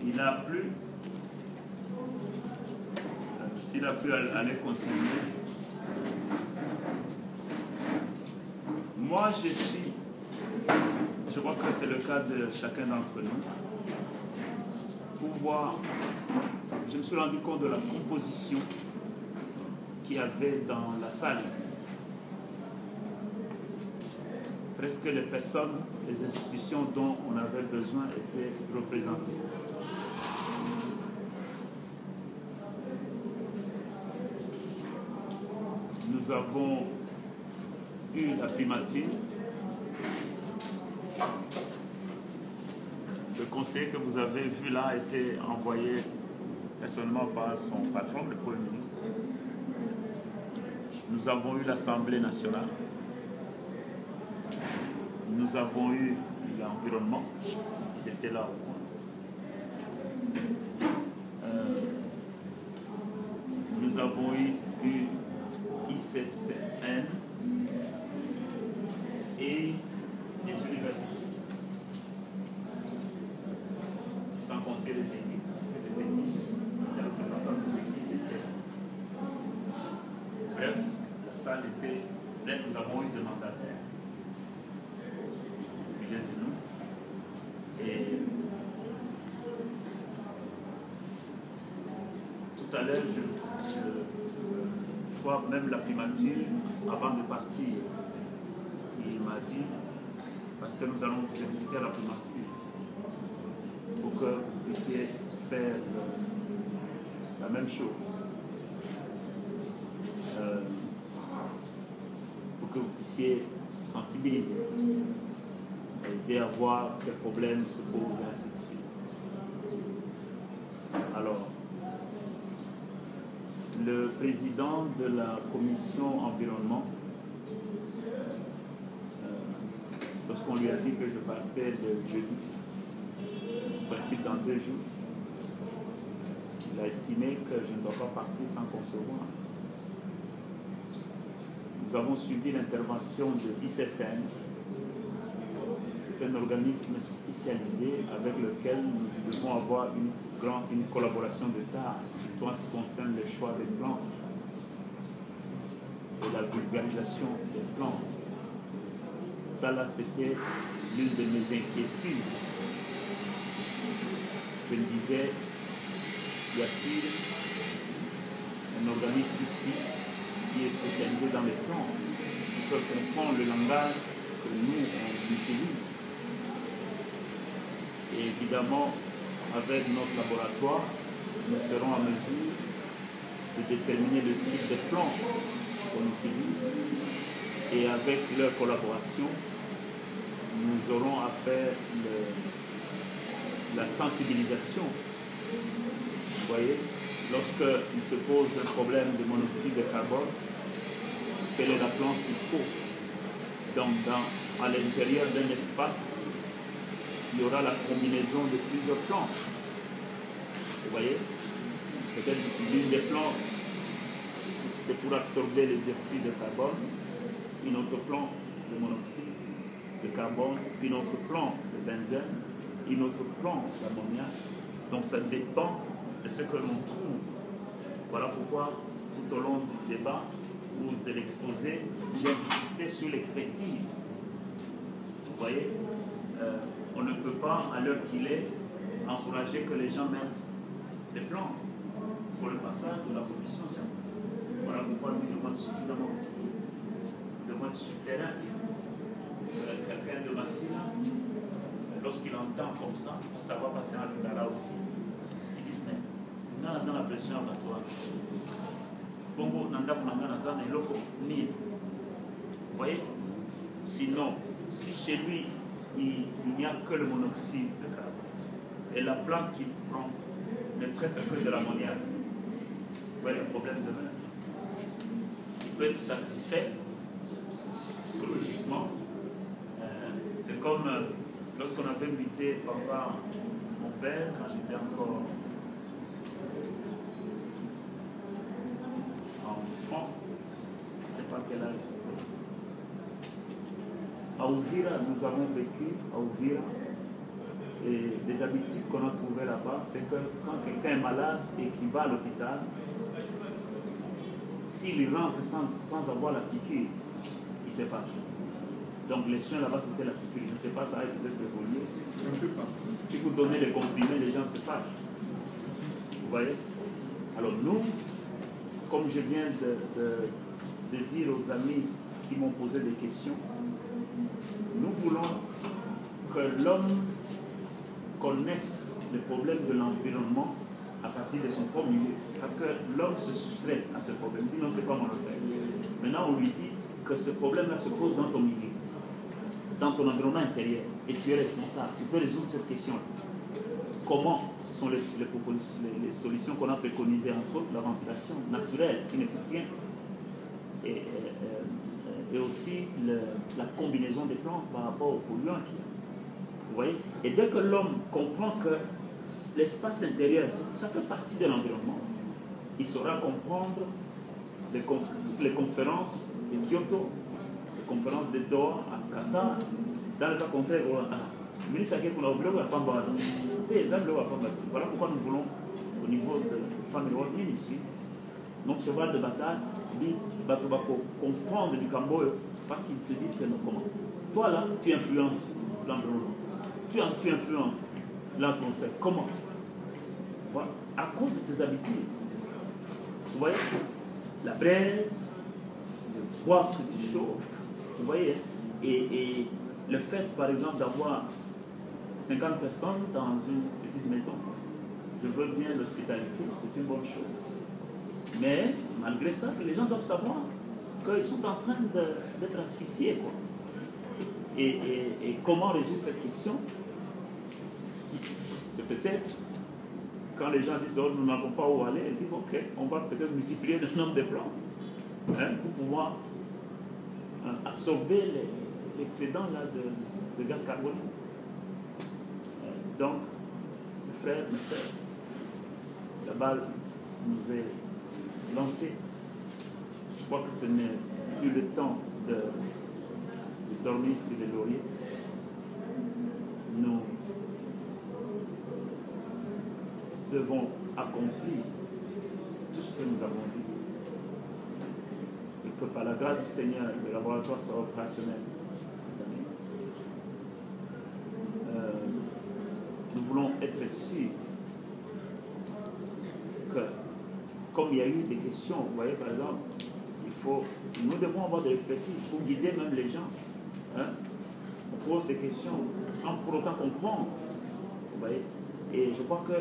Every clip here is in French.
Il n'a plus, s'il a pu aller continuer. Moi, je crois que c'est le cas de chacun d'entre nous, pour voir, je me suis rendu compte de la composition qu'il y avait dans la salle ici. Presque les personnes, les institutions dont on avait besoin étaient représentées. Nous avons eu la primature. Le conseiller que vous avez vu là a été envoyé personnellement par son patron, le Premier ministre. Nous avons eu l'Assemblée nationale. Nous avons eu l'environnement. Ils étaient là au point. Nous avons eu ICCN et les universités. Sans compter les églises, parce que les églises, les représentants des églises étaient. Bref, la salle était pleine. Nous avons eu des mandataires au milieu de nous. Et tout à l'heure, je vois même la primature, avant de partir, il m'a dit, parce que nous allons vous inviter à la primature, pour que vous puissiez faire la même chose. Pour que vous puissiez sensibiliser, aider à voir quels problèmes se posent, et ainsi de suite. Alors, le président de la commission environnement, lorsqu'on lui a dit que je partais de jeudi, en principe dans 2 jours, il a estimé que je ne dois pas partir sans qu'on se voie. Nous avons suivi l'intervention de ICCN. C'est un organisme spécialisé avec lequel nous devons avoir une collaboration de taille, surtout en ce qui concerne le choix des plans et la vulgarisation des plans. Ça là, c'était l'une de mes inquiétudes. Je me disais, y a-t-il un organisme ici qui est spécialisé dans les plans, qui peut comprendre le langage que nous, on utilise? Et évidemment, avec notre laboratoire, nous serons en mesure de déterminer le type de plan qu'on utilise. Et avec leur collaboration, nous aurons à faire la sensibilisation. Vous voyez, lorsqu'il se pose un problème de monoxyde de carbone, quelle est la plante qu'il faut? Donc, à l'intérieur d'un espace, il y aura la combinaison de plusieurs plantes. Vous voyez? Peut-être l'une des plantes, c'est pour absorber le dioxyde de carbone, une autre plante de monoxyde de carbone, une autre plante de benzène, une autre plante d'ammoniac. Donc ça dépend de ce que l'on trouve. Voilà pourquoi tout au long du débat ou de l'exposé, j'ai insisté sur l'expertise. Vous voyez, on ne peut pas, à l'heure qu'il est, encourager que les gens mettent des plans. Il faut le passage de la commission. Voilà pourquoi lui demande suffisamment de demande sur le terrain. Quelqu'un de Massila, lorsqu'il entend comme ça, ça va passer à Lugara aussi. Ils disent, mais nous avons la pression à toi. Bongo, Nanda Mangana, et l'autre, ni. Vous voyez? Sinon, si chez lui, il n'y a que le monoxyde de carbone, et la plante qu'il prend ne traite que de l'ammoniac, vous voyez le problème de même. Il peut être satisfait psychologiquement. C'est comme lorsqu'on avait invité papa, mon père, quand j'étais encore enfant, je ne sais pas quel âge. À Uvira, nous avons vécu à Uvira des habitudes qu'on a trouvées là-bas, c'est que quand quelqu'un est malade et qu'il va à l'hôpital, s'il rentre sans avoir la piqûre, il se fâche. Donc les soins là-bas, c'était la piqûre. Je ne sais pas, ça a peut-être évolué. Si vous donnez les comprimés, les gens se fâchent. Vous voyez? Alors nous, comme je viens de dire aux amis qui m'ont posé des questions, nous voulons que l'homme connaisse les problèmes de l'environnement à partir de son propre milieu. Parce que l'homme se soustrait à ce problème. Il dit non, c'est pas mon affaire. Maintenant, on lui dit que ce problème-là se pose dans ton milieu, dans ton environnement intérieur, et tu es responsable. Tu peux résoudre cette question. Comment? Ce sont les solutions qu'on a préconisées, entre autres, la ventilation naturelle, qui ne coûte rien, et aussi la combinaison des plantes par rapport aux polluants qu'il y a. Vous voyez? Et dès que l'homme comprend que l'espace intérieur, ça fait partie de l'environnement, il saura comprendre toutes les conférences de Kyoto, les conférences de Doha, à Qatar. Dans le cas contraire, voilà pourquoi nous voulons, au niveau de Family World Ministry, notre cheval de bataille, comprendre du Cambodge, parce qu'ils se disent que non, comment? Toi là, tu influences l'environnement, tu influences l'atmosphère. Comment? Voilà. À cause de tes habitudes. Vous voyez? La braise, le bois que tu chauffes, vous voyez? Et le fait, par exemple, d'avoir 50 personnes dans une petite maison, je veux bien l'hospitalité, c'est une bonne chose. Mais malgré ça, les gens doivent savoir qu'ils sont en train d'être asphyxiés, quoi. Et comment résoudre cette question? C'est peut-être quand les gens disent oh, nous n'avons pas où aller, ils disent ok, on va peut-être multiplier le nombre de plans pour pouvoir absorber l'excédent de gaz carbonique. Donc, mes frères, mes sœurs, la balle nous est lancée. Je crois que ce n'est plus le temps de dormir sur les lauriers. Nous devons accomplir tout ce que nous avons dit. Et que par la grâce du Seigneur, le laboratoire soit opérationnel cette année. Nous voulons être sûrs que, comme il y a eu des questions, vous voyez par exemple, nous devons avoir de l'expertise pour guider même les gens. Hein? On pose des questions sans pour autant comprendre. Vous voyez? Et je crois que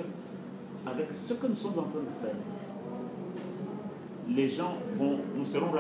avec ce que nous sommes en train de faire, les gens nous seront